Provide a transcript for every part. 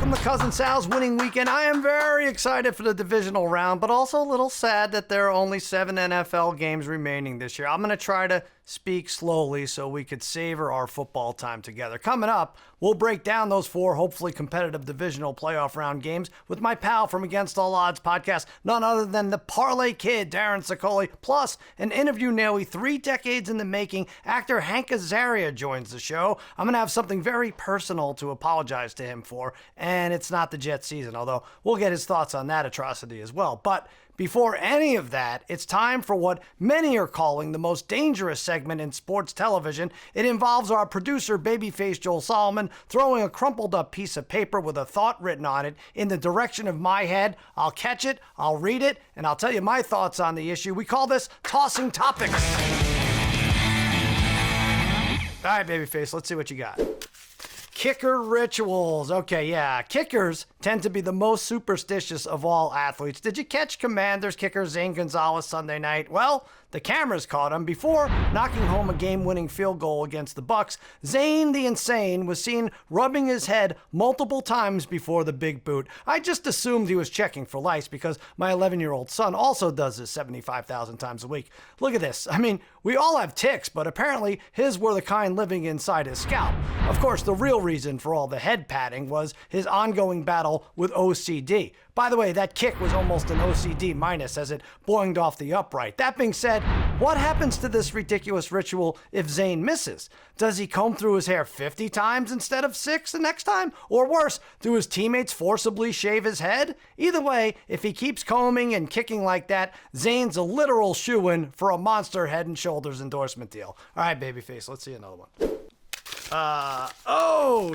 welcome to Cousin Sal's winning weekend. I am very excited for the divisional round, but also a little sad that there are only 7 NFL games remaining this year. I'm going to try to speak slowly so we could savor our football time together. Coming up, we'll break down those 4 hopefully competitive divisional playoff round games with my pal from Against All Odds podcast, none other than the Parlay Kid, Darren Sicoli, plus an interview nearly 3 decades in the making. Actor Hank Azaria joins the show. I'm going to have something very personal to apologize to him for, and it's not the Jet season, although we'll get his thoughts on that atrocity as well. But before any of that, it's time for what many are calling the most dangerous segment in sports television. It involves our producer, babyface Joel Solomon, throwing a crumpled up piece of paper with a thought written on it in the direction of my head. I'll catch it, I'll read it, and I'll tell you my thoughts on the issue. We call this Tossing Topics. All right, babyface, let's see what you got. Kicker rituals. Okay, yeah. Kickers tend to be the most superstitious of all athletes. Did you catch Commanders kicker Zane Gonzalez Sunday night? Well, the cameras caught him. Before knocking home a game-winning field goal against the Bucs, Zane the Insane was seen rubbing his head multiple times before the big boot. I just assumed he was checking for lice because my 11-year-old son also does this 75,000 times a week. Look at this. I mean, we all have ticks, but apparently his were the kind living inside his scalp. Of course, the real reason for all the head patting was his ongoing battle with OCD. By the way, that kick was almost an OCD minus as it boinged off the upright. That being said, what happens to this ridiculous ritual if Zane misses? Does he comb through his hair 50 times instead of 6 the next time? Or worse, do his teammates forcibly shave his head? Either way, if he keeps combing and kicking like that, Zane's a literal shoo-in for a monster Head & Shoulders endorsement deal. All right, babyface, let's see another one.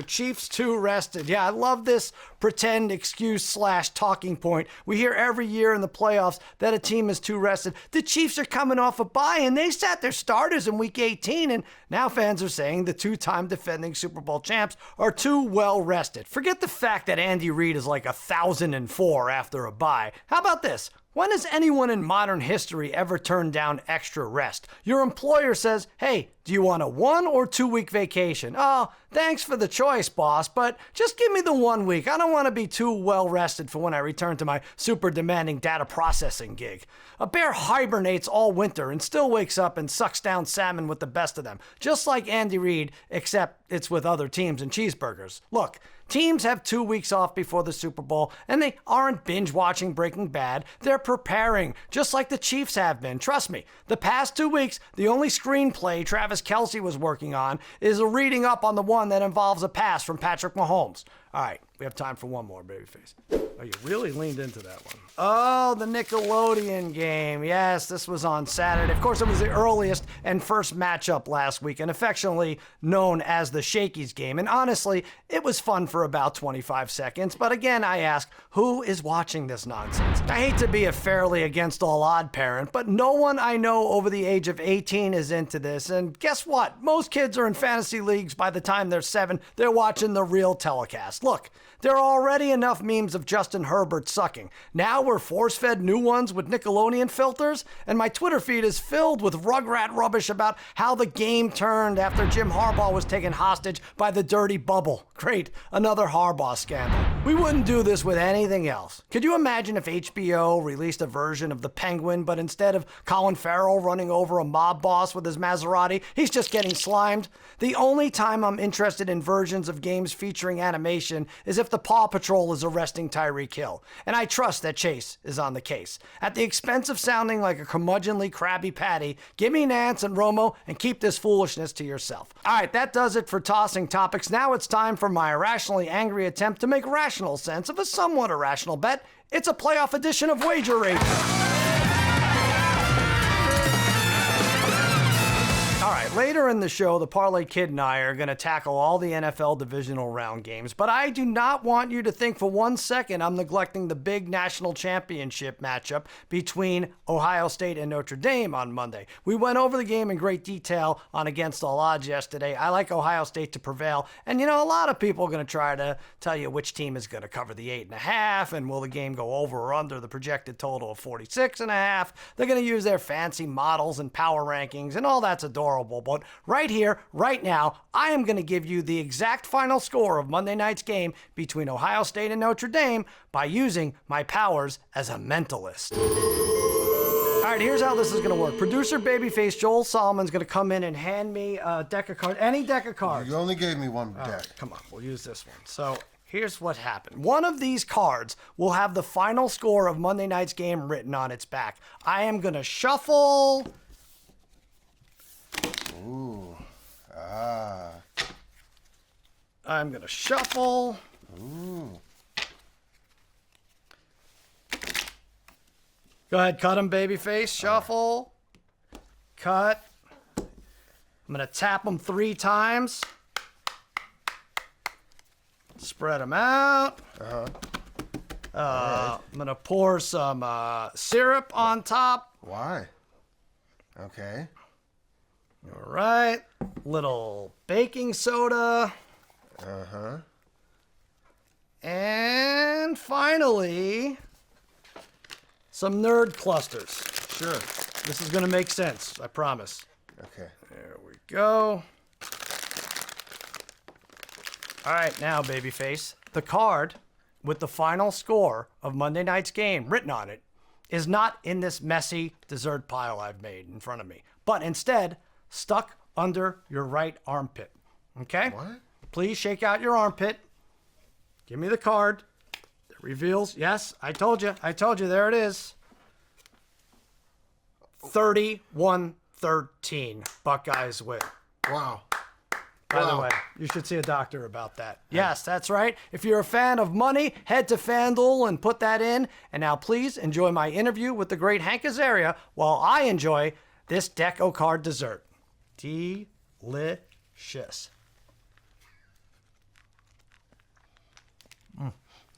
Chiefs too rested. Yeah, I love this pretend excuse / talking point. We hear every year in the playoffs that a team is too rested. The Chiefs are coming off a bye and they sat their starters in week 18, and now fans are saying the 2-time defending Super Bowl champs are too well rested. Forget the fact that Andy Reid is like 1,004 after a bye. How about this? When has anyone in modern history ever turned down extra rest? Your employer says, hey, do you want a 1 or 2 week vacation? Oh, thanks for the choice, boss, but just give me the 1 week. I don't want to be too well rested for when I return to my super demanding data processing gig. A bear hibernates all winter and still wakes up and sucks down salmon with the best of them, just like Andy Reid, except it's with other teams and cheeseburgers. Look, teams have 2 weeks off before the Super Bowl, and they aren't binge-watching Breaking Bad. They're preparing, just like the Chiefs have been. Trust me, the past 2 weeks, the only screenplay Travis Kelce was working on is a reading up on the one that involves a pass from Patrick Mahomes. All right, we have time for one more, babyface. Oh, you really leaned into that one. Oh, the Nickelodeon game. Yes, this was on Saturday. Of course, it was the earliest and first matchup last week, and affectionately known as the Shakey's game. And honestly, it was fun for about 25 seconds. But again, I ask, who is watching this nonsense? I hate to be a fairly against all odd parent, but no one I know over the age of 18 is into this. And guess what? Most kids are in fantasy leagues by the time they're 7. They're watching the real telecast. Look, there are already enough memes of Justin Herbert sucking. Now we're force-fed new ones with Nickelodeon filters, and my Twitter feed is filled with Rugrat rubbish about how the game turned after Jim Harbaugh was taken hostage by the dirty bubble. Great, another Harbaugh scandal. We wouldn't do this with anything else. Could you imagine if HBO released a version of The Penguin, but instead of Colin Farrell running over a mob boss with his Maserati, he's just getting slimed? The only time I'm interested in versions of games featuring animation is if the Paw Patrol is arresting Tyreek Hill, and I trust that Chase is on the case. At the expense of sounding like a curmudgeonly Krabby Patty, give me Nance and Romo and keep this foolishness to yourself. All right, that does it for Tossing Topics. Now it's time for my irrationally angry attempt to make rational sense of a somewhat irrational bet. It's a playoff edition of Wager Rate. All right, later in the show, the Parlay Kid and I are going to tackle all the NFL divisional round games, but I do not want you to think for 1 second I'm neglecting the big national championship matchup between Ohio State and Notre Dame on Monday. We went over the game in great detail on Against All Odds yesterday. I like Ohio State to prevail, and a lot of people are going to try to tell you which team is going to cover the 8.5, and will the game go over or under the projected total of 46.5. They're going to use their fancy models and power rankings, and all that's adorable. Bowl. But right here, right now, I am going to give you the exact final score of Monday night's game between Ohio State and Notre Dame by using my powers as a mentalist. All right, here's how this is going to work. Producer Babyface Joel Solomon's going to come in and hand me a deck of cards, any deck of cards. You only gave me one deck. Right, come on, we'll use this one. So here's what happened. One of these cards will have the final score of Monday night's game written on its back. I am going to shuffle. Ooh. Ah. I'm going to shuffle. Ooh. Go ahead, cut them, Babyface. Shuffle. Cut. I'm going to tap them 3 times. Spread them out. I'm going to pour some syrup on top. Why? Okay. All right. Little baking soda. And finally, some nerd clusters. Sure. This is going to make sense, I promise. Okay. There we go. All right, now, Babyface, the card with the final score of Monday night's game written on it is not in this messy dessert pile I've made in front of me, but instead stuck under your right armpit. Okay? What? Please shake out your armpit. Give me the card. It reveals, yes, I told you, there it is. 31-13, Buckeyes win. Wow. By the way, you should see a doctor about that. Yes, that's right. If you're a fan of money, head to FanDuel and put that in. And now please enjoy my interview with the great Hank Azaria while I enjoy this deco card dessert. Delicious.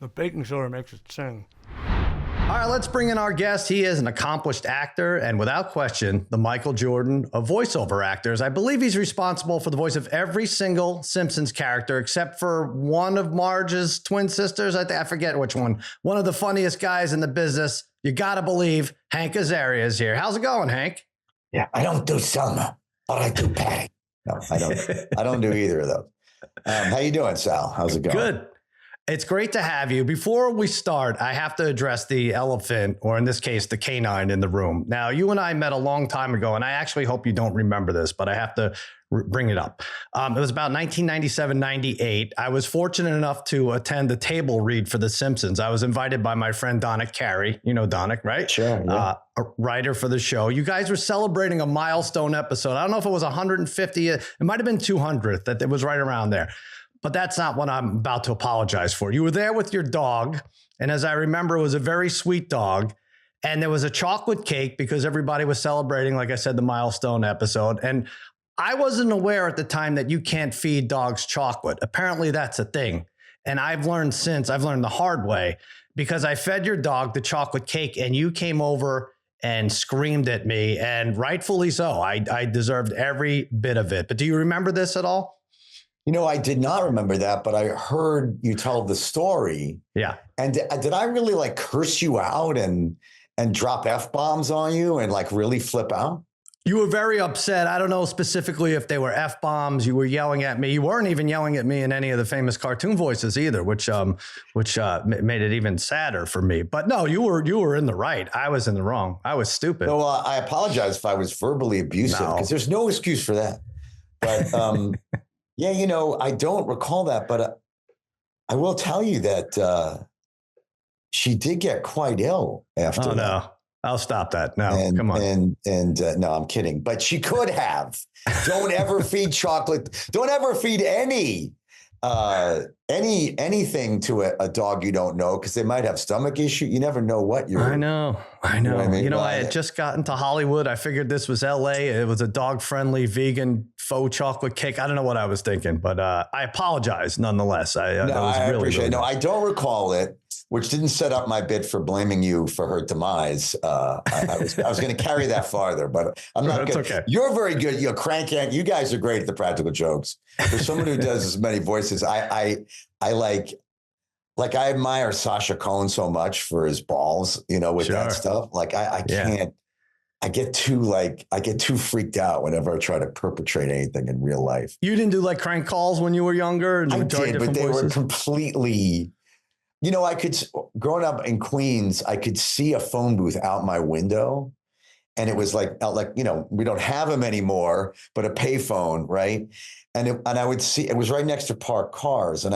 The baking soda makes it sing. All right, let's bring in our guest. He is an accomplished actor and without question, the Michael Jordan of voiceover actors. I believe he's responsible for the voice of every single Simpsons character except for one of Marge's twin sisters. I forget which one. One of the funniest guys in the business. You got to believe Hank Azaria is here. How's it going, Hank? Yeah, I don't do Selma, but I do Patty. No, I don't. I don't do either of those. How you doing, Sal? How's it going? Good. It's great to have you. Before we start, I have to address the elephant, or in this case, the canine in the room. Now, you and I met a long time ago, and I actually hope you don't remember this, but I have to bring it up. It was about 1997-98. I was fortunate enough to attend a table read for The Simpsons. I was invited by my friend Donick Carey. You know Donick, right? Sure. Yeah. A writer for the show. You guys were celebrating a milestone episode. I don't know if it was 150th. It might have been 200th. That it was right around there. But that's not what I'm about to apologize for. You were there with your dog, and as I remember, it was a very sweet dog, and there was a chocolate cake because everybody was celebrating, like I said, the milestone episode. And I wasn't aware at the time that you can't feed dogs chocolate. Apparently, that's a thing. And I've learned the hard way, because I fed your dog the chocolate cake, and you came over and screamed at me, and rightfully so. I deserved every bit of it. But do you remember this at all? You know, I did not remember that, but I heard you tell the story. Yeah. And did I really like curse you out and drop F-bombs on you and like really flip out? You were very upset. I don't know specifically if they were F-bombs. You were yelling at me. You weren't even yelling at me in any of the famous cartoon voices either, which made it even sadder for me. But no, you were in the right. I was in the wrong. I was stupid. So I apologize if I was verbally abusive, because there's no excuse for that. But yeah, you know, I don't recall that, but I will tell you that she did get quite ill after that. No, I'll stop that. No, come on. And no, I'm kidding. But she could have. Don't ever feed chocolate. Don't ever feed anything to a dog you don't know, because they might have stomach issue. You never know what you're. I know. You know what I mean? I had just gotten to Hollywood. I figured this was LA. It was a dog-friendly vegan faux chocolate cake. I don't know what I was thinking, but I apologize nonetheless. I appreciate it. No, I don't recall it, which didn't set up my bit for blaming you for her demise. I was going to carry that farther, but I'm not good. Okay. You're very good. You're crank. You guys are great at the practical jokes. For someone who does as many voices, I admire Sacha Cohen so much for his balls, with that stuff. Like I can't. I get too freaked out whenever I try to perpetrate anything in real life. You didn't do like crank calls when you were younger? And I did, but they were completely, growing up in Queens, I could see a phone booth out my window. And it was like, we don't have them anymore, but a payphone, right? And I would see, it was right next to parked cars. And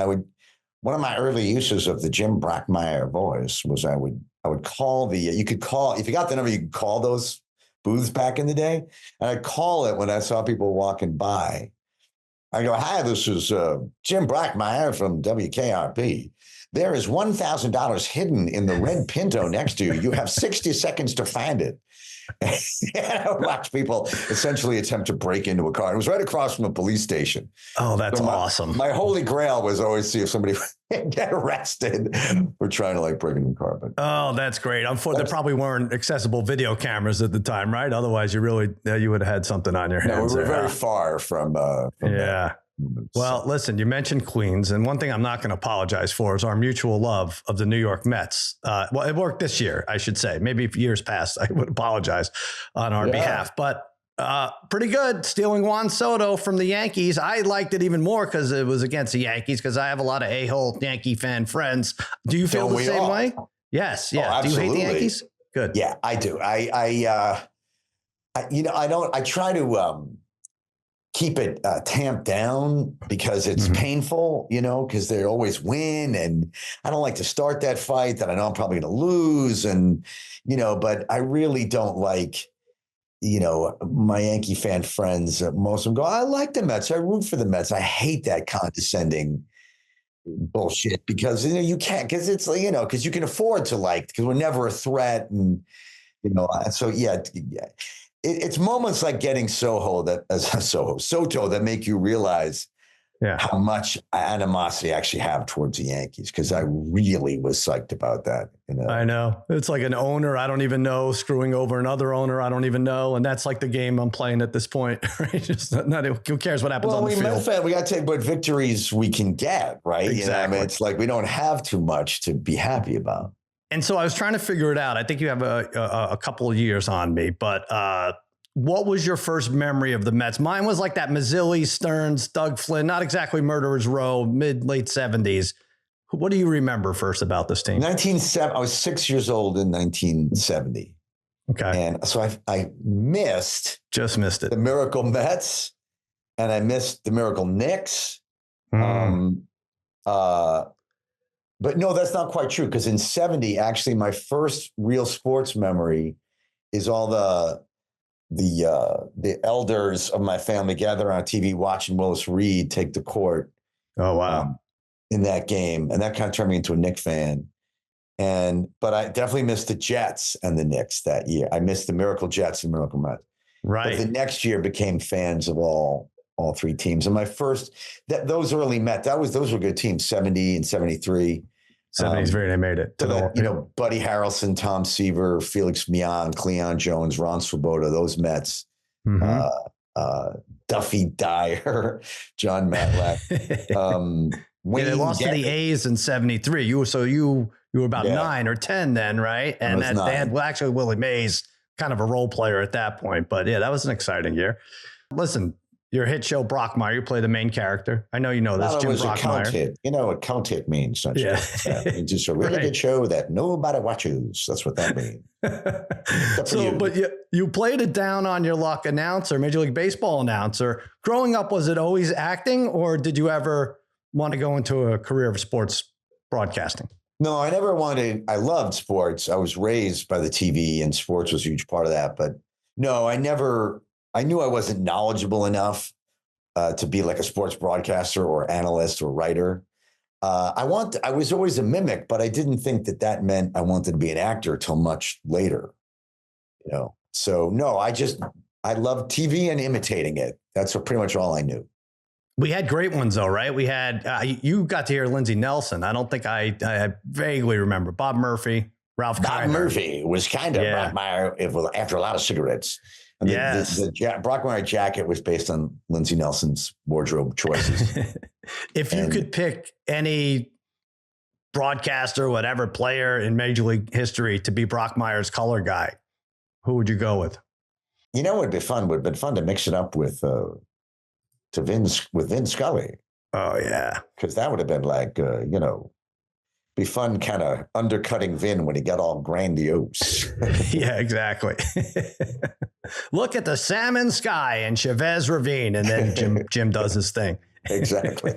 one of my early uses of the Jim Brockmeyer voice was I would call if you got the number, you could call those booths back in the day. And I'd call it when I saw people walking by. I go, hi, this is Jim Brockmeyer from WKRP. There is $1,000 hidden in the red Pinto next to you. You have 60 seconds to find it. And I would watch people essentially attempt to break into a car. It was right across from a police station. Oh, that's awesome. My holy grail was always see if somebody would get arrested for trying to break into a car. But that's great. There probably weren't accessible video cameras at the time, right? Otherwise, you would have had something on your hands. No, we were very far from that. Well, listen, you mentioned Queens, and one thing I'm not going to apologize for is our mutual love of the New York Mets. Well, it worked this year, I should say. Maybe if years past, I would apologize on our behalf. But pretty good stealing Juan Soto from the Yankees. I liked it even more because it was against the Yankees, because I have a lot of a-hole Yankee fan friends. Do you feel the same way? Yes. Yeah. Do you hate the Yankees? Good. Yeah, I do. I try to keep it tamped down because it's painful, because they always win. And I don't like to start that fight that I know I'm probably going to lose. And, but I really don't like, my Yankee fan friends, most of them go, I like the Mets. I root for the Mets. I hate that condescending bullshit because, you can't, because it's, because you can afford to because we're never a threat. And, so, yeah. It's moments like getting Soto that make you realize how much animosity I actually have towards the Yankees, because I really was psyched about that. I know. It's like an owner I don't even know screwing over another owner I don't even know. And that's like the game I'm playing at this point, right? Just who cares what happens on the field? We got to take what victories we can get, right? Exactly. It's like we don't have too much to be happy about. And so I was trying to figure it out. I think you have a couple of years on me, but what was your first memory of the Mets? Mine was like that Mazzilli, Stearns, Doug Flynn, not exactly Murderers Row, late 70s. What do you remember first about this team? 1970. I was 6 years old in 1970. Okay. And so I just missed it. The Miracle Mets, and I missed the Miracle Knicks. But no, that's not quite true, because in 70, actually, my first real sports memory is all the elders of my family gather on TV watching Willis Reed take the court. Oh, wow. In that game. And that kind of turned me into a Knicks fan. But I definitely missed the Jets and the Knicks that year. I missed the Miracle Jets and Miracle Mets. Right. But the next year became fans of all three teams. And my first, those early Mets, those were good teams, 70 and 73. 73, they made it. Buddy Harrelson, Tom Seaver, Felix Mian, Cleon Jones, Ron Swoboda, those Mets, Duffy Dyer, John Matlack. They lost to the A's in 73. You were about 9 or 10 then, right? And they had actually Willie Mays, kind of a role player at that point. But yeah, that was an exciting year. Listen, your hit show, Brockmeyer, you play the main character. I know you know this, Jim Brockmeyer. Hit. You know what count hit means, don't you? It's just a really good show that nobody watches. That's what that means. But you played it down on your luck announcer, Major League Baseball announcer. Growing up, was it always acting, or did you ever want to go into a career of sports broadcasting? No, I never wanted. I loved sports. I was raised by the TV, and sports was a huge part of that. But no, I knew I wasn't knowledgeable enough to be like a sports broadcaster or analyst or writer. I was always a mimic, but I didn't think that meant I wanted to be an actor till much later. So no, I loved TV and imitating it. That's pretty much all I knew. We had great ones though, right? We had, you got to hear Lindsey Nelson. I don't think I vaguely remember Bob Murphy, Ralph Kiner. Bob Murphy was kind of Brockmeyer after a lot of cigarettes. And the Brockmeyer jacket was based on Lindsey Nelson's wardrobe choices. If you could pick any broadcaster, whatever player in Major League history to be Brockmeyer's color guy, who would you go with? You know, it'd be fun. Would have been fun to mix it up with Vin Scully. Oh yeah, because that would have been like be fun, kind of undercutting Vin when he got all grandiose. Yeah, exactly. Look at the salmon sky in Chavez Ravine, and then Jim does his thing. Exactly.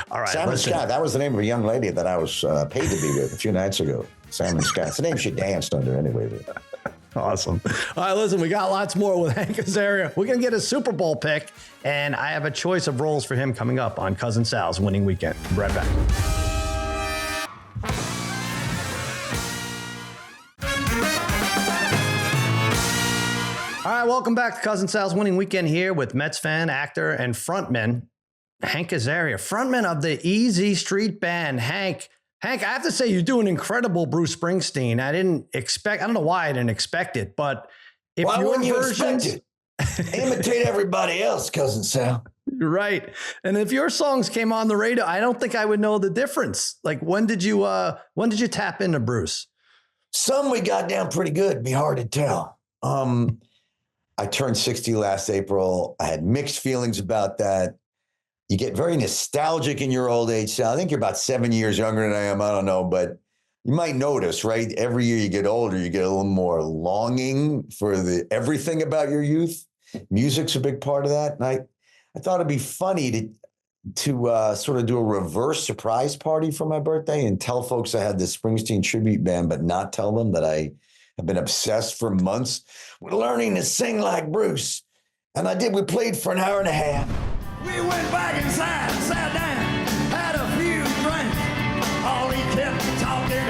All right, Salmon Sky. That was the name of a young lady that I was paid to be with a few nights ago. Salmon Sky. It's the name she danced under anyway. Awesome. All right, listen, we got lots more with Hank Azaria. We're going to get a Super Bowl pick, and I have a choice of roles for him coming up on Cousin Sal's Winning Weekend. Be right back. All right, welcome back to Cousin Sal's Winning Weekend here with Mets fan, actor, and frontman Hank Azaria, frontman of the Easy Street Band. Hank, I have to say, you do an incredible Bruce Springsteen. I don't know why I didn't expect it, but if your versions imitate everybody else, Cousin Sal. You're right. And if your songs came on the radio, I don't think I would know the difference. Like, when did you tap into Bruce? Some we got down pretty good. Be hard to tell. I turned 60 last April. I had mixed feelings about that. You get very nostalgic in your old age, Sal. I think you're about 7 years younger than I am. I don't know, but you might notice, right? Every year you get older, you get a little more longing for everything about your youth. Music's a big part of that. And I thought it'd be funny to sort of do a reverse surprise party for my birthday and tell folks I had this Springsteen tribute band, but not tell them that I have been obsessed for months with learning to sing like Bruce. And we played for an hour and a half. We went back inside, sat down, had a few drinks. All he kept talking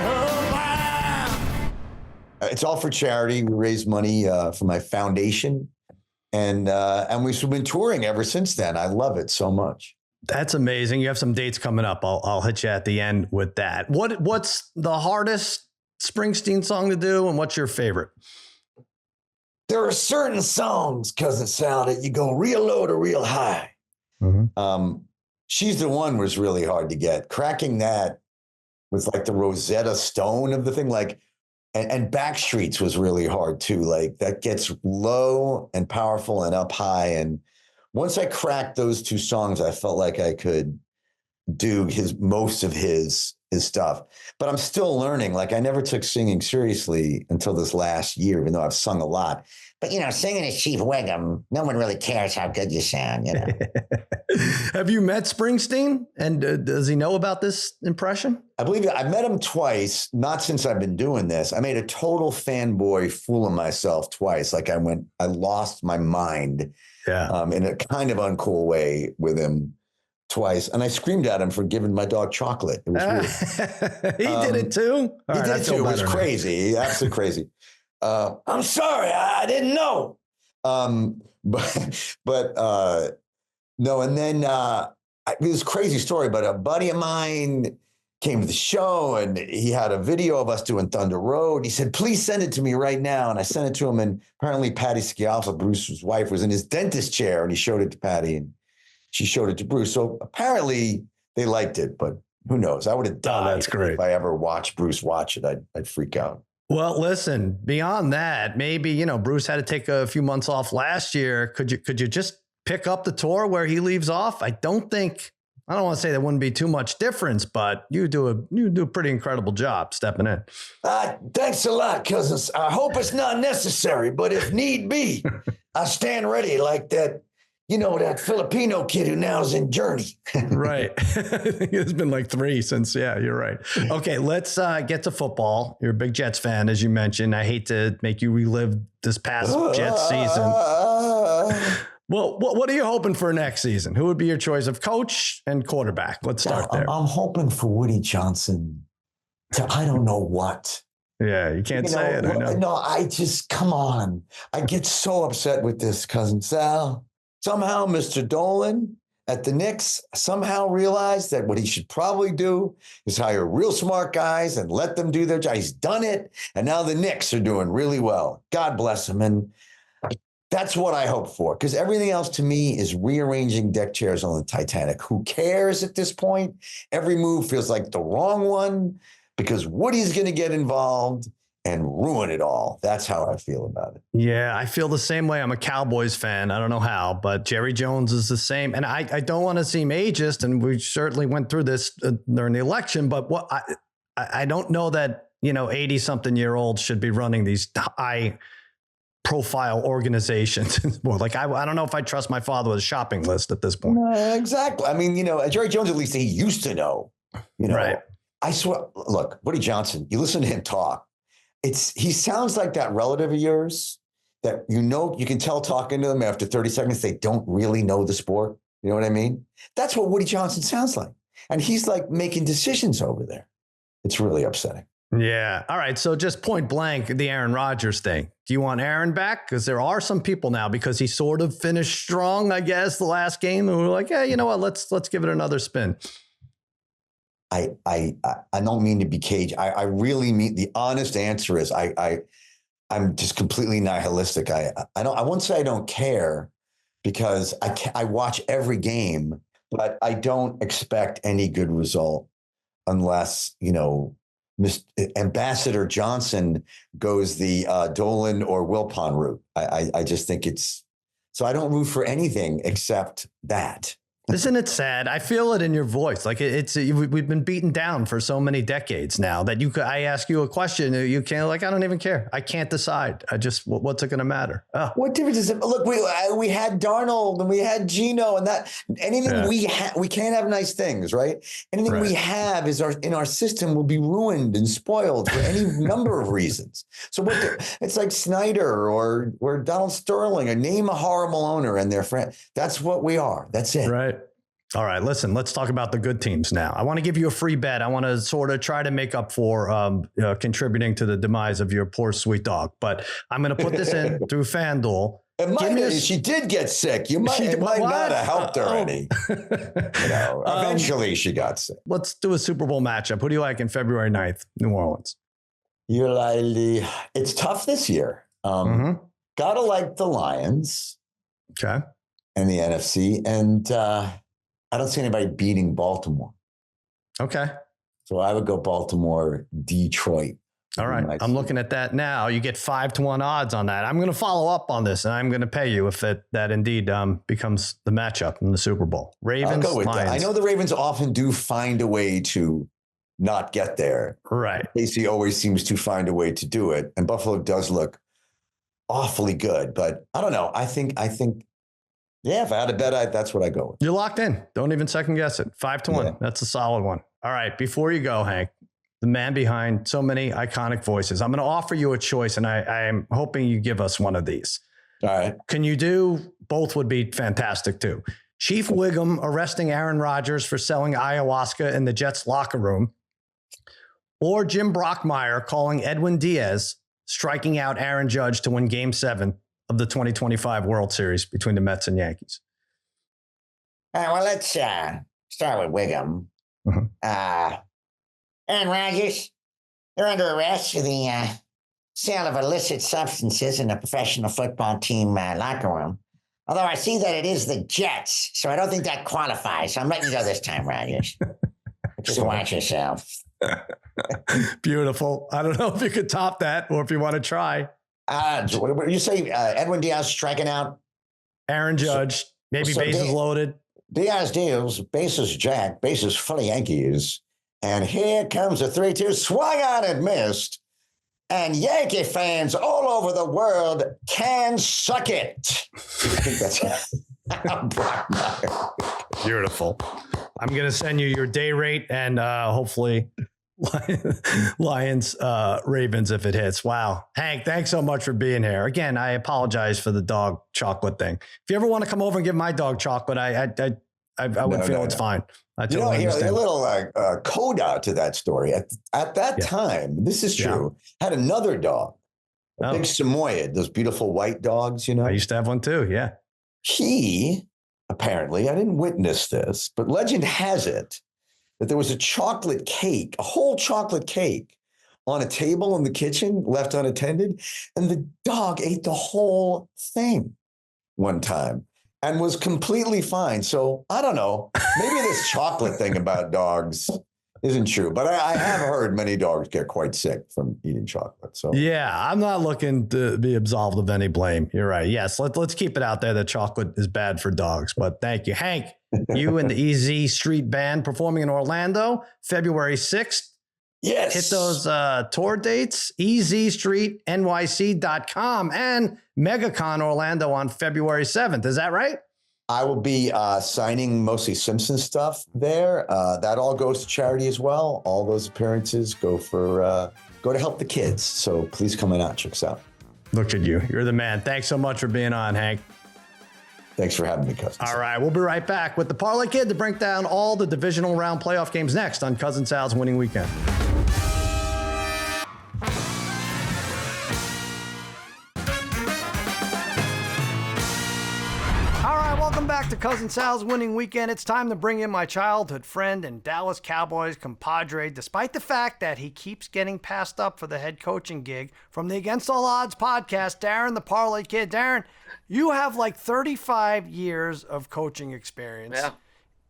about. It's all for charity. We raise money for my foundation. And we've been touring ever since then. I love it so much. That's amazing. You have some dates coming up. I'll hit you at the end with that. What's the hardest Springsteen song to do, and what's your favorite? There are certain songs, Cousin Sal, that you go real low to real high. Mm-hmm. She's the One was really hard to get. Cracking that was like the Rosetta Stone of the thing. Like, and Backstreets was really hard too. Like, that gets low and powerful and up high. And once I cracked those two songs, I felt like I could do most of his stuff. But I'm still learning. Like, I never took singing seriously until this last year, even though I've sung a lot. But, singing as Chief Wiggum, no one really cares how good you sound, Have you met Springsteen? And does he know about this impression? I believe I've met him twice, not since I've been doing this. I made a total fanboy fool of myself twice. Like, I lost my mind in a kind of uncool way with him twice. And I screamed at him for giving my dog chocolate. It was weird. He did it too? He did it too. It was crazy. Absolutely crazy. I'm sorry, I didn't know. But no, and then it was a crazy story, but a buddy of mine came to the show and he had a video of us doing Thunder Road. He said, please send it to me right now. And I sent it to him. And apparently Patty Scialfa, Bruce's wife, was in his dentist chair and he showed it to Patty and she showed it to Bruce. So apparently they liked it, but who knows? I would have died. That's great. If I ever watched Bruce watch it. I'd freak out. Well, listen, beyond that, maybe, Bruce had to take a few months off last year. Could you just pick up the tour where he leaves off? I don't want to say there wouldn't be too much difference, but you do a pretty incredible job stepping in. Thanks a lot, cousins. I hope it's not necessary, but if need be, I stand ready like that. That Filipino kid who now is in Journey. Right. It's been like 3 since. Yeah, you're right. Okay, let's get to football. You're a big Jets fan, as you mentioned. I hate to make you relive this past Jets season. Well, what are you hoping for next season? Who would be your choice of coach and quarterback? Let's start there. I'm hoping for Woody Johnson to I don't know what. Yeah, you can't say it. I know. No, come on. I get so upset with this, Cousin Sal. Somehow Mr. Dolan at the Knicks somehow realized that what he should probably do is hire real smart guys and let them do their job. He's done it. And now the Knicks are doing really well. God bless him. And that's what I hope for, because everything else to me is rearranging deck chairs on the Titanic. Who cares at this point? Every move feels like the wrong one because Woody's going to get involved and ruin it all. That's how I feel about it. Yeah, I feel the same way. I'm a Cowboys fan. I don't know how, but Jerry Jones is the same. And I don't want to seem ageist, and we certainly went through this during the election, but what I don't know that, 80-something-year-olds should be running these high profile organizations. More like, I don't know if I trust my father with a shopping list at this point. Exactly. I mean, Jerry Jones, at least he used to know, Right. I swear, look, Woody Johnson, you listen to him talk. He sounds like that relative of yours that, you can tell talking to them after 30 seconds, they don't really know the sport. You know what I mean? That's what Woody Johnson sounds like. And he's like making decisions over there. It's really upsetting. Yeah. All right. So just point blank, the Aaron Rodgers thing. Do you want Aaron back? Because there are some people now, because he sort of finished strong, I guess, the last game, and we're like, yeah, you know what? Let's give it another spin. I don't mean to be cagey. I really mean, the honest answer is I'm just completely nihilistic. I won't say I don't care, because I watch every game, but I don't expect any good result unless, Ambassador Johnson goes the Dolan or Wilpon route. I just think so I don't root for anything except that. Isn't it sad? I feel it in your voice. Like we've been beaten down for so many decades now that I ask you a question, you can't, I don't even care. I can't decide. What's it going to matter? Oh. What difference is it? Look, we had Darnold and we had Geno, and that anything we can't have nice things, right? Anything we have in our system will be ruined and spoiled for any number of reasons. So it's like Snyder or Donald Sterling, or name a horrible owner and their friend. That's what we are. That's it. Right. All right, listen, let's talk about the good teams now. I want to give you a free bet. I want to sort of try to make up for contributing to the demise of your poor sweet dog. But I'm going to put this in through FanDuel. She did get sick. It might not have helped her any. Eventually she got sick. Let's do a Super Bowl matchup. Who do you like in February 9th, New Orleans? It's tough this year. Gotta like the Lions. Okay. And the NFC. And I don't see anybody beating Baltimore. Okay. So I would go Baltimore, Detroit. All right. I'm looking at that now. You get 5-1 odds on that. I'm going to follow up on this, and I'm going to pay you if that indeed becomes the matchup in the Super Bowl. Ravens, I'll go with Lions. That. I know the Ravens often do find a way to not get there. Right. Casey always seems to find a way to do it. And Buffalo does look awfully good. But I don't know. I think yeah, if I had a bet, that's what I go with. You're locked in. Don't even second guess it. 5-1. Yeah. That's a solid one. All right. Before you go, Hank, the man behind so many iconic voices, I'm going to offer you a choice, and I am hoping you give us one of these. All right. Can you do both? Would be fantastic too. Chief Wiggum arresting Aaron Rodgers for selling ayahuasca in the Jets locker room, or Jim Brockmeyer calling Edwin Diaz striking out Aaron Judge to win Game 7 of the 2025 World Series between the Mets and Yankees? Well, let's start with Wiggum. Aaron Rodgers, you're under arrest for the sale of illicit substances in a professional football team locker room. Although I see that it is the Jets, so I don't think that qualifies. So I'm letting you go this time, Rodgers. Just watch yourself. Beautiful. I don't know if you could top that, or if you want to try. What you say? Edwin Diaz striking out Aaron Judge, maybe bases loaded. Diaz deals, bases jacked, bases full of Yankees. And here comes a 3-2, swung on and missed. And Yankee fans all over the world can suck it. I think that's beautiful. I'm going to send you your day rate, and hopefully Lions, Ravens if it hits. Wow. Hank, thanks so much for being here. Again, I apologize for the dog chocolate thing. If you ever want to come over and give my dog chocolate, I would feel it's fine. I totally understand. A little coda to that story. At that time, this is true, had another dog, a big Samoyed, those beautiful white dogs, I used to have one too, yeah. He, apparently, I didn't witness this, but legend has it that there was a chocolate cake, a whole chocolate cake on a table in the kitchen, left unattended, and the dog ate the whole thing one time and was completely fine. So I don't know, maybe this chocolate thing about dogs isn't true. But I have heard many dogs get quite sick from eating chocolate. So yeah, I'm not looking to be absolved of any blame. You're right. Yes, let's keep it out there that chocolate is bad for dogs. But thank you, Hank. You and the EZ Street Band performing in Orlando, February 6th. yes, Hit those tour dates, ezstreetnyc.com and MegaCon Orlando on February 7th. Is that right? I will be signing mostly Simpson stuff there. That all goes to charity as well. All those appearances go to help the kids. So please come on out and check us out. Look at you. You're the man. Thanks so much for being on, Hank. Thanks for having me, Cousin. All right, we'll be right back with the Parlay Kid to break down all the divisional round playoff games next on Cousin Sal's Winning Weekend. All right, welcome back to Cousin Sal's Winning Weekend. It's time to bring in my childhood friend and Dallas Cowboys compadre, despite the fact that he keeps getting passed up for the head coaching gig, from the Against All Odds podcast, Darren the Parlay Kid. Darren, you have like 35 years of coaching experience. Yeah.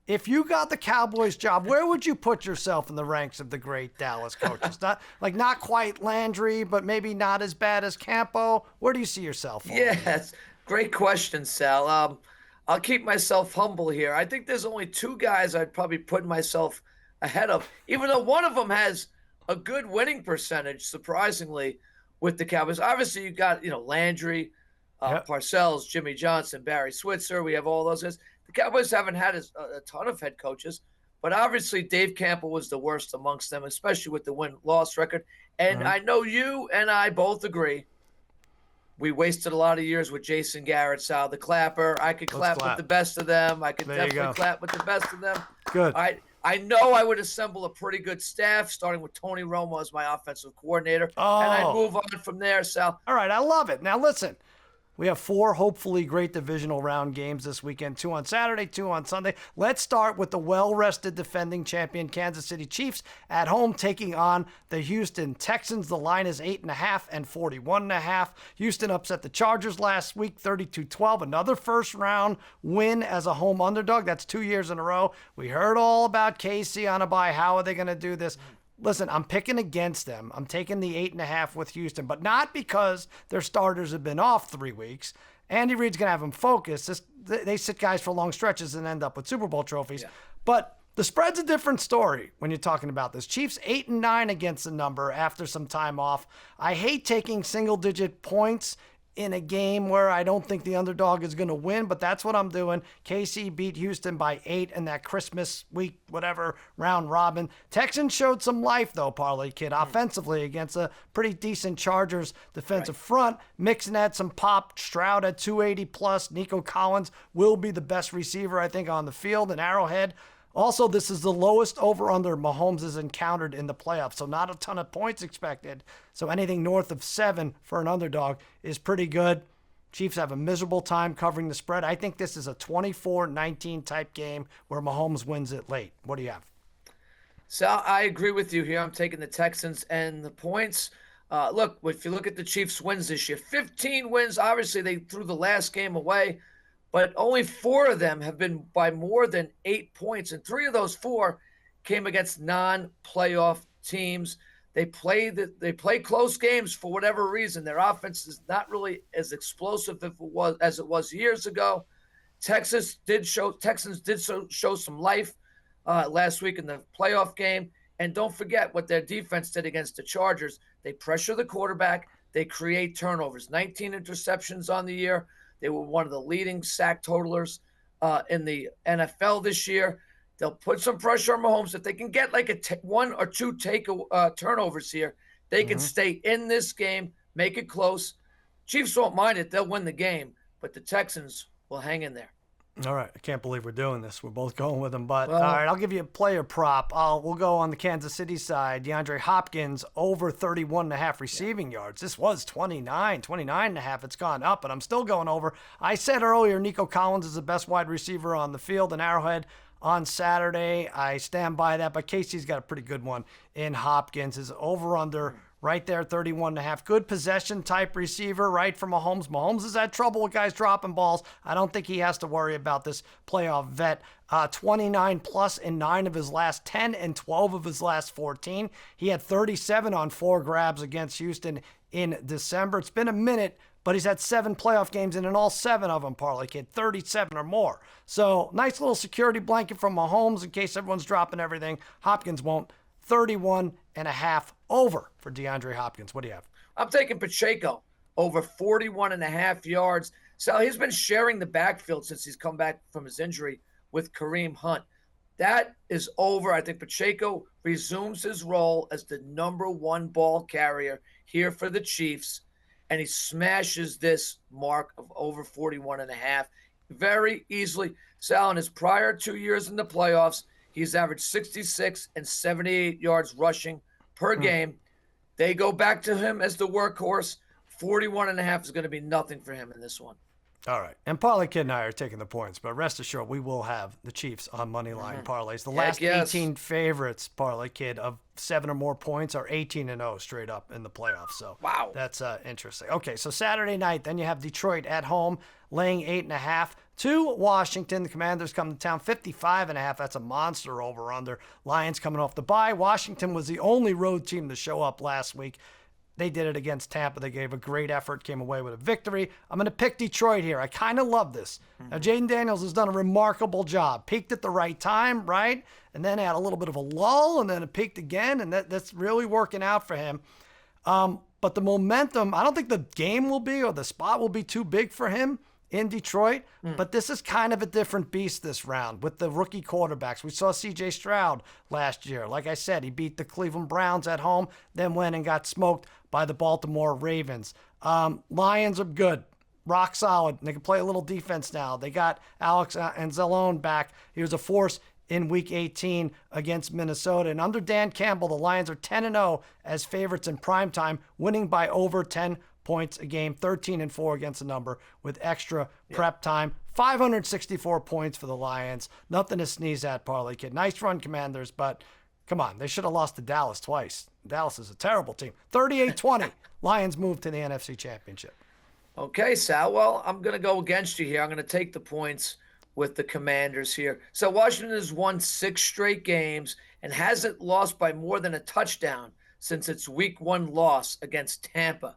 If you got the Cowboys job, where would you put yourself in the ranks of the great Dallas coaches? Not quite Landry, but maybe not as bad as Campo. Where do you see yourself? Yes, great question, Sal. I'll keep myself humble here. I think there's only two guys I'd probably put myself ahead of, even though one of them has a good winning percentage, surprisingly, with the Cowboys. Obviously, you got Landry, Parcells, Jimmy Johnson, Barry Switzer. We have all those guys. The Cowboys haven't had a ton of head coaches, but obviously Dave Campbell was the worst amongst them, especially with the win-loss record. And I know you and I both agree we wasted a lot of years with Jason Garrett, Sal the Clapper. I could clap with the best of them. I could definitely clap with the best of them. Good. I know I would assemble a pretty good staff, starting with Tony Romo as my offensive coordinator. Oh. And I'd move on from there, Sal. All right, I love it. Now listen, we have 4 hopefully great divisional round games this weekend, 2 on Saturday, 2 on Sunday. Let's start with the well-rested defending champion Kansas City Chiefs at home taking on the Houston Texans. The line is 8.5 and 41.5. Houston upset the Chargers last week, 32-12. Another first-round win as a home underdog. That's 2 years in a row. We heard all about KC on a bye. How are they going to do this? Listen, I'm picking against them. I'm taking the 8.5 with Houston, but not because their starters have been off 3 weeks. Andy Reid's going to have them focused. They sit guys for long stretches and end up with Super Bowl trophies. Yeah. But the spread's a different story when you're talking about this. Chiefs 8-9 against the number after some time off. I hate taking single-digit points in a game where I don't think the underdog is going to win, but that's what I'm doing. KC beat Houston by 8 in that Christmas week, whatever, round robin. Texans showed some life, though, Parlay Kid, offensively against a pretty decent Chargers defensive front. Mixon had some pop. Stroud at 280+. Nico Collins will be the best receiver, I think, on the field in Arrowhead. Also, this is the lowest over-under Mahomes has encountered in the playoffs, so not a ton of points expected. So anything north of 7 for an underdog is pretty good. Chiefs have a miserable time covering the spread. I think this is a 24-19 type game where Mahomes wins it late. What do you have? So I agree with you here. I'm taking the Texans and the points. Look, if you look at the Chiefs' wins this year, 15 wins. Obviously, they threw the last game away, but only 4 of them have been by more than 8 points. And 3 of those 4 came against non-playoff teams. They play close games for whatever reason. Their offense is not really as explosive as it was years ago. Texans did show some life last week in the playoff game. And don't forget what their defense did against the Chargers. They pressure the quarterback. They create turnovers. 19 interceptions on the year. They were one of the leading sack totalers in the NFL this year. They'll put some pressure on Mahomes. If they can get like 1 or 2 turnovers here, they can stay in this game, make it close. Chiefs won't mind it. They'll win the game, but the Texans will hang in there. All right. I can't believe we're doing this. We're both going with them. But, all right, I'll give you a player prop. We'll go on the Kansas City side. DeAndre Hopkins over 31.5 receiving yards. This was 29.5. It's gone up, but I'm still going over. I said earlier Nico Collins is the best wide receiver on the field in Arrowhead on Saturday. I stand by that, but Casey's got a pretty good one in Hopkins. His over-under right there, 31.5. Good possession type receiver, right, for Mahomes. Mahomes has had trouble with guys dropping balls. I don't think he has to worry about this playoff vet. 29 plus in 9 of his last 10 and 12 of his last 14. He had 37 on 4 grabs against Houston in December. It's been a minute, but he's had 7 playoff games, and in all 7 of them, Parlay Kid, 37 or more. So nice little security blanket from Mahomes in case everyone's dropping everything. Hopkins won't. 31.5 over for DeAndre Hopkins. What do you have? I'm taking Pacheco over 41.5 yards. So he's been sharing the backfield since he's come back from his injury with Kareem Hunt. That is over. I think Pacheco resumes his role as the number 1 ball carrier here for the Chiefs, and he smashes this mark of over 41.5 very easily. Sal, in his prior 2 years in the playoffs, he's averaged 66 and 78 yards rushing per game. They go back to him as the workhorse. 41.5 is going to be nothing for him in this one. All right. And Parlay Kid and I are taking the points, but rest assured we will have the Chiefs on money line parlays. The last 18 favorites, Parlay Kid, of 7 or more points are 18-0 straight up in the playoffs. So wow, that's interesting. Okay, so Saturday night, then you have Detroit at home laying 8.5 to Washington. The Commanders come to town 55.5. That's a monster over-under. Lions coming off the bye. Washington was the only road team to show up last week. They did it against Tampa. They gave a great effort, came away with a victory. I'm going to pick Detroit here. I kind of love this. Now, Jaden Daniels has done a remarkable job. Peaked at the right time, right? And then had a little bit of a lull, and then it peaked again, and that's really working out for him. But the momentum, I don't think the game will be or the spot will be too big for him in Detroit, but this is kind of a different beast this round with the rookie quarterbacks. We saw C.J. Stroud last year. Like I said, he beat the Cleveland Browns at home, then went and got smoked by the Baltimore Ravens. Lions are good, rock solid. They can play a little defense now. They got Alex Anzalone back. He was a force in Week 18 against Minnesota. And under Dan Campbell, the Lions are 10-0 as favorites in primetime, winning by over 10 points a game, 13-4 against the number with extra prep time. 564 points for the Lions. Nothing to sneeze at, Parlay Kid. Nice run, Commanders, but come on, they should have lost to Dallas twice. Dallas is a terrible team. 38-20. Lions move to the NFC Championship. Okay, Sal. Well, I'm going to go against you here. I'm going to take the points with the Commanders here. So Washington has won 6 straight games and hasn't lost by more than a touchdown since its Week 1 loss against Tampa.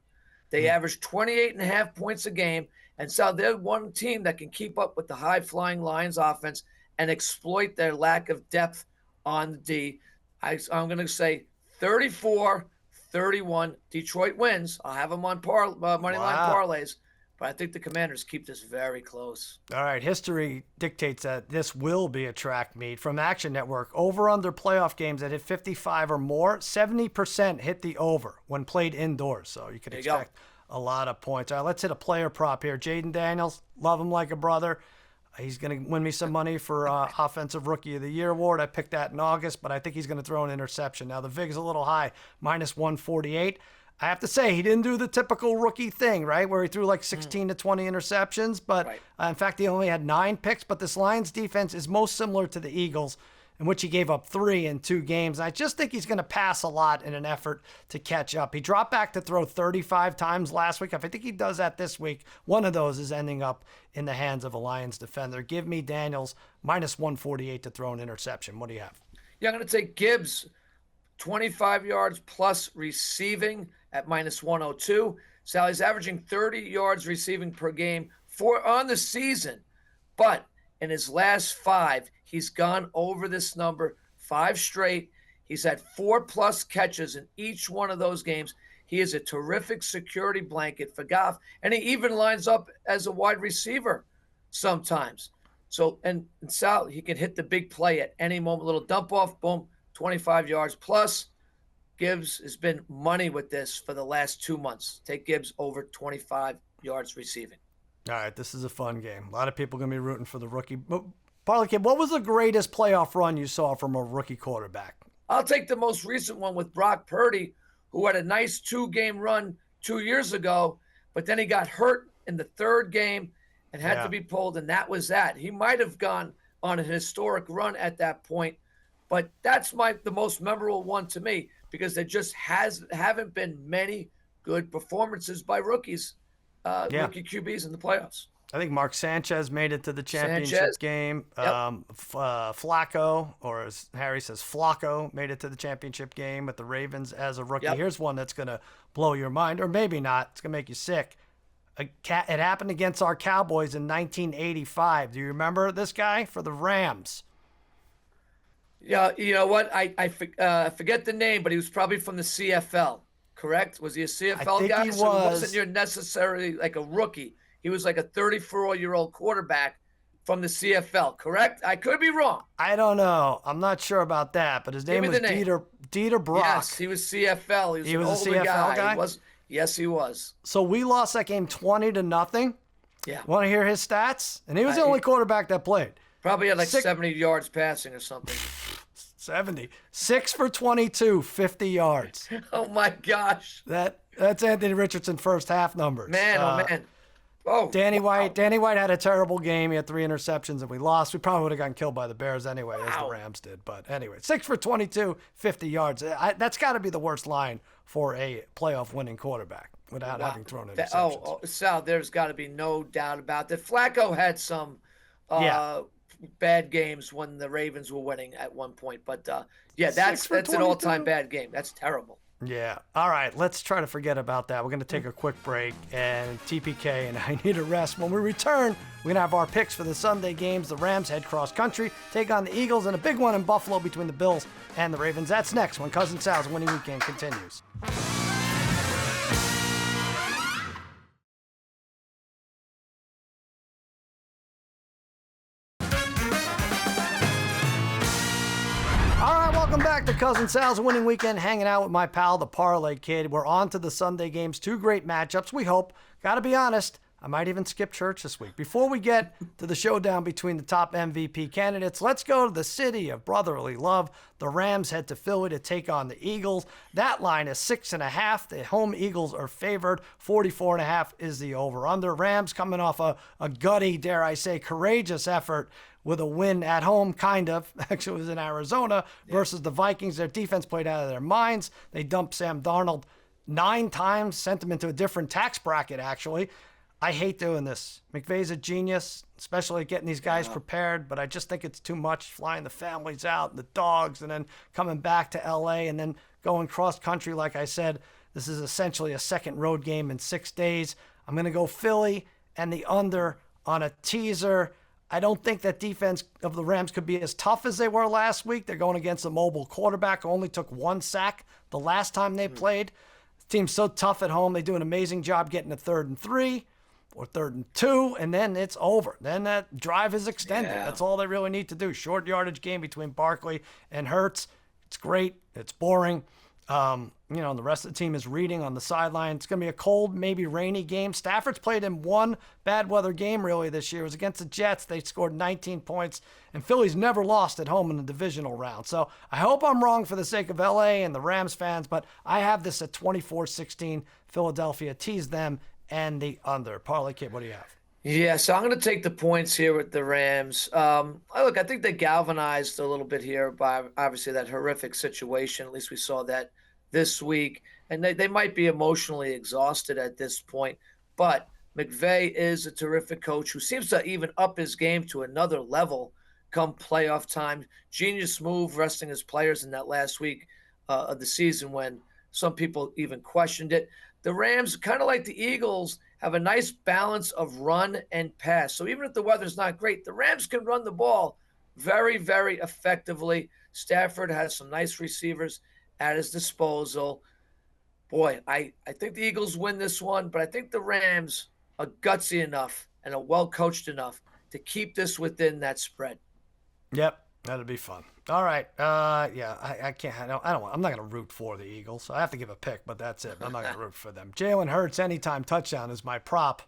They average 28.5 points a game, and so they're one team that can keep up with the high-flying Lions offense and exploit their lack of depth on the D. I'm going to say 34-31. Detroit wins. I'll have them on money line parlays, but I think the Commanders keep this very close. All right, history dictates that this will be a track meet. From Action Network, over-under playoff games that hit 55 or more, 70% hit the over when played indoors. So you could expect a lot of points. All right, let's hit a player prop here. Jaden Daniels, love him like a brother. He's going to win me some money for Offensive Rookie of the Year award. I picked that in August, but I think he's going to throw an interception. Now, the VIG's a little high, -148. I have to say, he didn't do the typical rookie thing, right, where he threw like 16 to 20 interceptions. But in fact, he only had 9 picks. But this Lions defense is most similar to the Eagles, in which he gave up 3 in 2 games. I just think he's going to pass a lot in an effort to catch up. He dropped back to throw 35 times last week. If I think he does that this week, one of those is ending up in the hands of a Lions defender. Give me Daniels -148 to throw an interception. What do you have? Yeah, I'm going to take Gibbs, 25 yards plus receiving at -102. Sally's averaging 30 yards receiving per game on the season, but in his last 5, he's gone over this number 5 straight. He's had 4+ catches in each one of those games. He is a terrific security blanket for Goff, and he even lines up as a wide receiver sometimes. So, and Sal, he can hit the big play at any moment. Little dump off, boom, 25 yards plus. Gibbs has been money with this for the last 2 months. Take Gibbs over 25 yards receiving. All right, this is a fun game. A lot of people going to be rooting for the rookie. Parlay Kid, what was the greatest playoff run you saw from a rookie quarterback? I'll take the most recent one with Brock Purdy, who had a nice 2-game run 2 years ago, but then he got hurt in the 3rd game and had to be pulled, and that was that. He might have gone on a historic run at that point, but that's the most memorable one to me. because there just haven't been many good performances by rookies, rookie QBs in the playoffs. I think Mark Sanchez made it to the championship game. Yep. Flacco, or as Harry says, Flacco, made it to the championship game with the Ravens as a rookie. Yep. Here's one that's going to blow your mind, or maybe not. It's going to make you sick. It happened against our Cowboys in 1985. Do you remember this guy for the Rams? Yeah, you know what? I forget the name, but he was probably from the CFL, correct? Was he a CFL think guy? he So he was. wasn't necessarily like a rookie. He was like a 34-year-old quarterback from the CFL, correct? I could be wrong. I don't know. I'm not sure about that, but his name was Dieter Brock. Yes, he was CFL. He was an older CFL guy? Yes, he was. So we lost that game 20-0. Yeah. Want to hear his stats? And he was the only quarterback that played. Probably had like 70 yards passing or something. 70. 6 for 22, 50 yards. Oh, my gosh. That's Anthony Richardson first half numbers. Man. Oh, Danny White had a terrible game. He had 3 interceptions, and we lost. We probably would have gotten killed by the Bears anyway, as the Rams did. But anyway, 6 for 22, 50 yards. That's got to be the worst line for a playoff winning quarterback without having thrown interceptions. Sal, there's got to be no doubt about that. Flacco had some bad games when the Ravens were winning at one point. But, that's an all-time bad game. That's terrible. Yeah. All right. Let's try to forget about that. We're going to take a quick break, and TPK and I need a rest. When we return, we're going to have our picks for the Sunday games. The Rams head cross country, take on the Eagles, and a big one in Buffalo between the Bills and the Ravens. That's next when Cousin Sal's winning weekend continues. Welcome back to Cousin Sal's winning weekend, hanging out with my pal, the Parlay Kid. We're on to the Sunday games. 2 great matchups, we hope. Got to be honest, I might even skip church this week. Before we get to the showdown between the top MVP candidates, let's go to the city of brotherly love. The Rams head to Philly to take on the Eagles. That line is 6.5. The home Eagles are favored. 44.5 is the over-under. Rams coming off a gutty, dare I say, courageous effort with a win at home, kind of. Actually, it was in Arizona versus the Vikings. Their defense played out of their minds. They dumped Sam Darnold 9 times, sent him into a different tax bracket, actually. I hate doing this. McVay's a genius, especially getting these guys prepared, but I just think it's too much, flying the families out and the dogs and then coming back to L.A. and then going cross-country. Like I said, this is essentially a second road game in 6 days. I'm going to go Philly and the under on a teaser. I don't think that defense of the Rams could be as tough as they were last week. They're going against a mobile quarterback who only took 1 sack the last time they played. The team's so tough at home. They do an amazing job getting a 3rd and 3 or 3rd and 2, and then it's over. Then that drive is extended. Yeah. That's all they really need to do. Short yardage game between Barkley and Hurts. It's great. It's boring. And the rest of the team is reading on the sideline. It's going to be a cold, maybe rainy game. Stafford's played in 1 bad weather game really this year. It was against the Jets. They scored 19 points, and Philly's never lost at home in the divisional round. So I hope I'm wrong for the sake of LA and the Rams fans, but I have this at 24-16. Philadelphia tease them and the under. Parlay Kid, what do you have? Yeah, so I'm going to take the points here with the Rams. Look, I think they galvanized a little bit here by obviously that horrific situation. At least we saw that this week. And they might be emotionally exhausted at this point. But McVay is a terrific coach who seems to even up his game to another level come playoff time. Genius move resting his players in that last week of the season when some people even questioned it. The Rams, kind of like the Eagles, have a nice balance of run and pass. So even if the weather's not great, the Rams can run the ball very, very effectively. Stafford has some nice receivers at his disposal. Boy, I think the Eagles win this one, but I think the Rams are gutsy enough and are well-coached enough to keep this within that spread. Yep, that'll be fun. All right. I can't. I'm not going to root for the Eagles. So I have to give a pick, but that's it. I'm not going to root for them. Jalen Hurts anytime touchdown is my prop.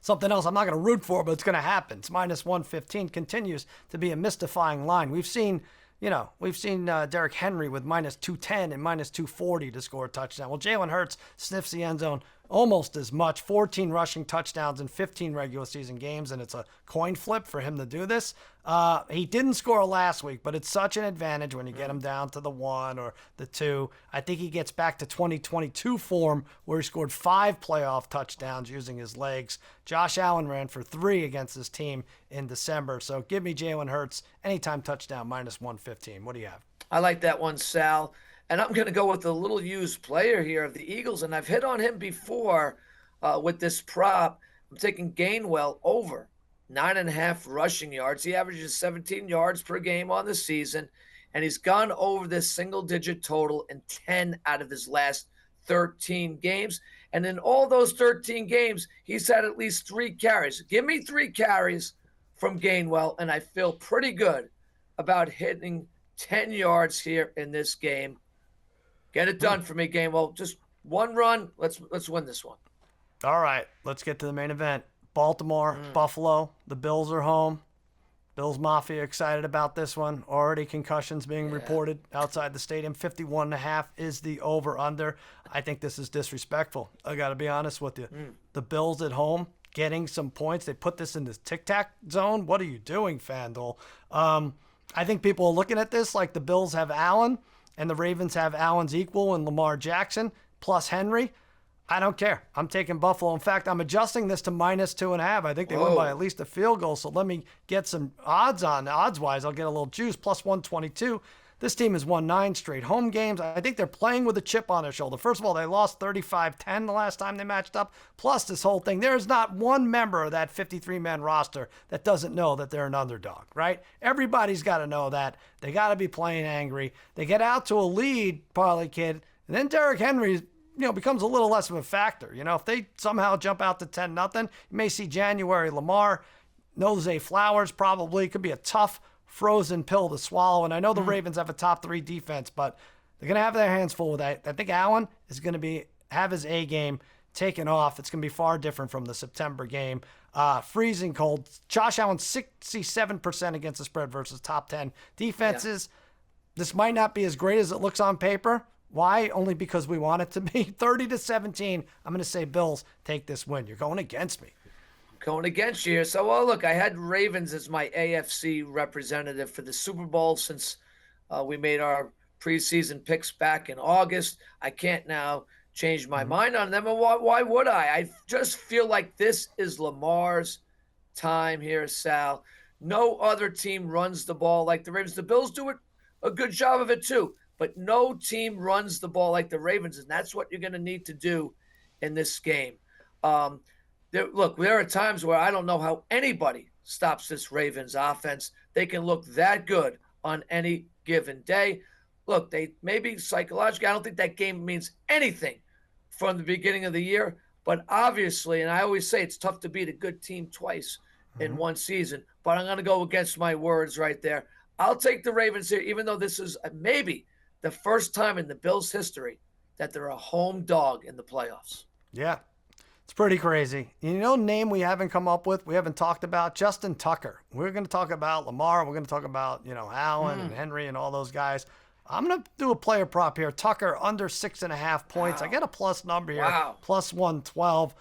Something else I'm not going to root for, but it's going to happen. It's -115. Continues to be a mystifying line. We've seen Derrick Henry with -210 and -240 to score a touchdown. Well, Jalen Hurts sniffs the end zone almost as much, 14 rushing touchdowns in 15 regular season games, and it's a coin flip for him to do this. He didn't score last week, but it's such an advantage when you get him down to the 1 or the 2. I think he gets back to 2022 form where he scored 5 playoff touchdowns using his legs. Josh Allen ran for 3 against his team in December. So give me Jalen Hurts anytime touchdown -115. What do you have? I like that one, Sal. And I'm going to go with the little used player here of the Eagles. And I've hit on him before with this prop. I'm taking Gainwell over 9.5 rushing yards. He averages 17 yards per game on the season. And he's gone over this single-digit total in 10 out of his last 13 games. And in all those 13 games, he's had at least 3 carries. Give me 3 carries from Gainwell, and I feel pretty good about hitting 10 yards here in this game. Get it done for me, Gainwell. Just one run. Let's win this one. All right, let's get to the main event. Baltimore, Buffalo. The Bills are home. Bills Mafia excited about this one. Already concussions being reported outside the stadium. 51.5 is the over-under. I think this is disrespectful. I got to be honest with you. The Bills at home getting some points. They put this in this tic-tac zone. What are you doing, FanDuel? I think people are looking at this like the Bills have Allen and the Ravens have Allen's equal and Lamar Jackson plus Henry. I don't care. I'm taking Buffalo. In fact, I'm adjusting this to -2.5. I think they win by at least a field goal. So let me get some odds on. Odds-wise, I'll get a little juice. Plus 122. This team has won 9 straight home games. I think they're playing with a chip on their shoulder. First of all, they lost 35-10 the last time they matched up. Plus this whole thing, there's not one member of that 53-man roster that doesn't know that they're an underdog, right? Everybody's got to know that. They got to be playing angry. They get out to a lead, Parlay Kid, and then Derrick Henry becomes a little less of a factor. If they somehow jump out to 10-0, you may see January Lamar, Nose Flowers probably. Could be a tough frozen pill to swallow. And I know the Ravens have a top 3 defense, but they're going to have their hands full with that. I think Allen is going to have his A game taken off. It's going to be far different from the September game. Freezing cold. Josh Allen 67% against the spread versus top 10 defenses. Yeah. This might not be as great as it looks on paper. Why? Only because we want it to be 30-17. I'm going to say Bills take this win. You're going against me. Going against you here. So, well, look, I had Ravens as my AFC representative for the Super Bowl since we made our preseason picks back in August. I can't now change my mind on them. And why would I? I just feel like this is Lamar's time here, Sal. No other team runs the ball like the Ravens. The Bills do a good job of it too. But no team runs the ball like the Ravens, and that's what you're going to need to do in this game. There are times where I don't know how anybody stops this Ravens offense. They can look that good on any given day. Look, they maybe psychologically, I don't think that game means anything from the beginning of the year. But obviously, and I always say it's tough to beat a good team twice in one season. But I'm going to go against my words right there. I'll take the Ravens here, even though this is maybe the first time in the Bills' history that they're a home dog in the playoffs. Yeah, it's pretty crazy. Name we haven't come up with, we haven't talked about, Justin Tucker. We're going to talk about Lamar. We're going to talk about, Allen and Henry and all those guys. I'm going to do a player prop here. Tucker under 6.5 points. Wow. I get a plus number here, plus 112.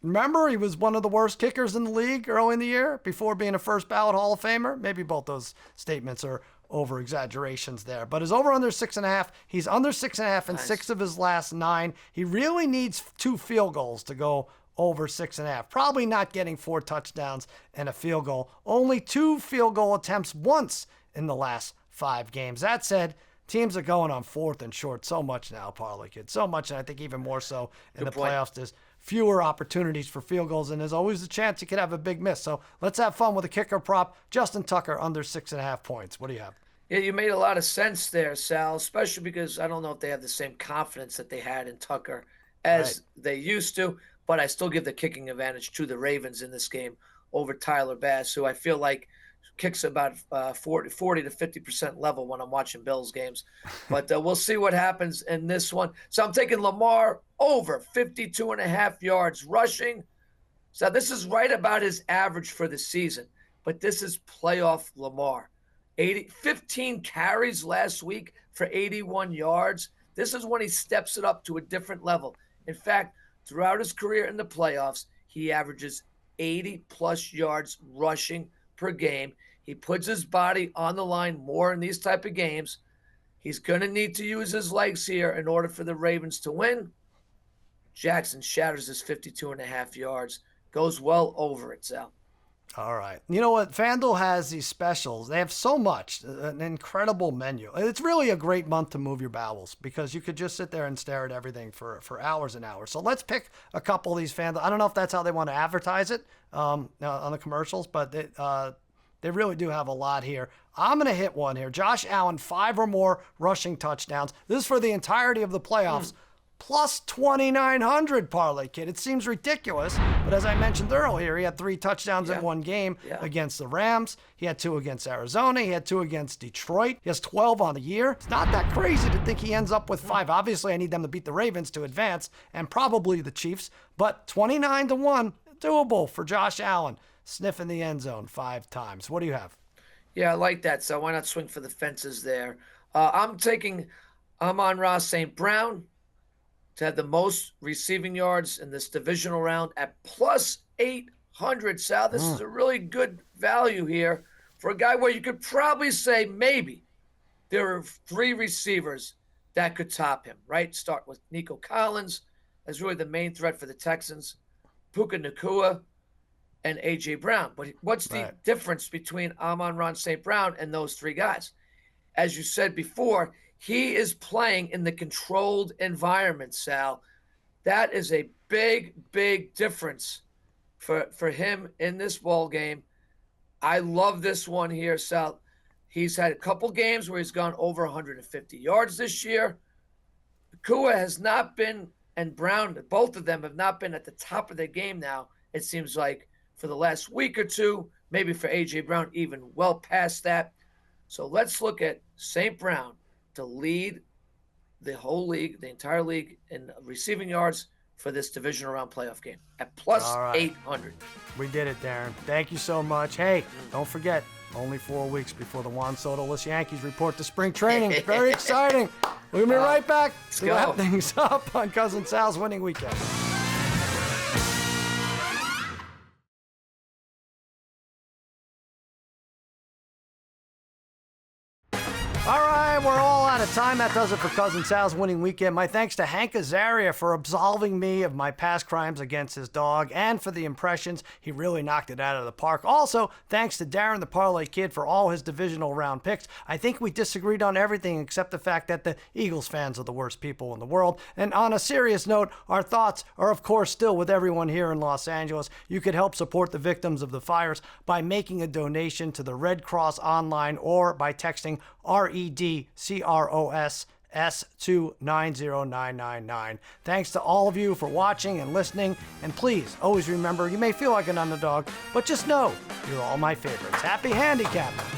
Remember, he was one of the worst kickers in the league early in the year before being a first ballot Hall of Famer. Maybe both those statements are over exaggerations there, but is over under 6.5. He's under 6.5 in 6 of his last 9. He really needs 2 field goals to go over 6.5. Probably not getting 4 touchdowns and a field goal. Only 2 field goal attempts once in the last 5 games. That said, teams are going on 4th and short so much now, Parlay Kid. So much, and I think even more so in the playoffs. There's fewer opportunities for field goals, and there's always a chance you could have a big miss. So let's have fun with a kicker prop. Justin Tucker under 6.5 points. What do you have? Yeah, you made a lot of sense there, Sal, especially because I don't know if they have the same confidence that they had in Tucker as they used to, but I still give the kicking advantage to the Ravens in this game over Tyler Bass, who I feel like kicks about 40 to 50% level when I'm watching Bills games. But we'll see what happens in this one. So I'm taking Lamar over 52.5 yards rushing. So this is right about his average for the season, but this is playoff Lamar. 15 carries last week for 81 yards. This is when he steps it up to a different level. In fact, throughout his career in the playoffs, he averages 80-plus yards rushing per game. He puts his body on the line more in these type of games. He's going to need to use his legs here in order for the Ravens to win. Jackson shatters his 52.5 yards. Goes well over it, Sal. All right. You know what? FanDuel has these specials. They have so much, an incredible menu. It's really a great month to move your bowels because you could just sit there and stare at everything for hours and hours. So let's pick a couple of these FanDuel. I don't know if that's how they want to advertise it on the commercials, but they really do have a lot here. I'm going to hit one here. Josh Allen, 5 or more rushing touchdowns. This is for the entirety of the playoffs. Plus 2,900, Parlay Kid. It seems ridiculous, but as I mentioned earlier, he had 3 touchdowns in one game against the Rams. He had 2 against Arizona. He had 2 against Detroit. He has 12 on the year. It's not that crazy to think he ends up with 5. Obviously, I need them to beat the Ravens to advance, and probably the Chiefs, but 29-1, doable for Josh Allen, sniffing the end zone 5 times. What do you have? Yeah, I like that, so why not swing for the fences there? I'm taking Amon-Ra St. Brown to have the most receiving yards in this divisional round at plus 800. Sal, this is a really good value here for a guy where you could probably say maybe there are 3 receivers that could top him, right? Start with Nico Collins as really the main threat for the Texans, Puka Nacua, and A.J. Brown. But what's the difference between Amon-Ra St. Brown and those 3 guys? As you said before, he is playing in the controlled environment, Sal. That is a big, big difference for him in this ball game. I love this one here, Sal. He's had a couple games where he's gone over 150 yards this year. Kua has not been, and Brown, both of them have not been at the top of their game now, it seems like, for the last week or two, maybe for A.J. Brown, even well past that. So let's look at St. Brown to lead the whole league, the entire league, in receiving yards for this divisional round playoff game at plus 800. We did it, Darren. Thank you so much. Hey, don't forget, only 4 weeks before the Juan Soto-less Yankees report to spring training. Very exciting. We'll be right back to wrap things up on Cousin Sal's winning weekend. All right, we're all out of time. That does it for Cousin Sal's winning weekend. My thanks to Hank Azaria for absolving me of my past crimes against his dog and for the impressions. He really knocked it out of the park. Also, thanks to Darren the Parlay Kid for all his divisional round picks. I think we disagreed on everything except the fact that the Eagles fans are the worst people in the world. And on a serious note, our thoughts are, of course, still with everyone here in Los Angeles. You could help support the victims of the fires by making a donation to the Red Cross Online or by texting REDCROS S290999. Thanks to all of you for watching and listening. And please, always remember, you may feel like an underdog, but just know you're all my favorites. Happy handicapping.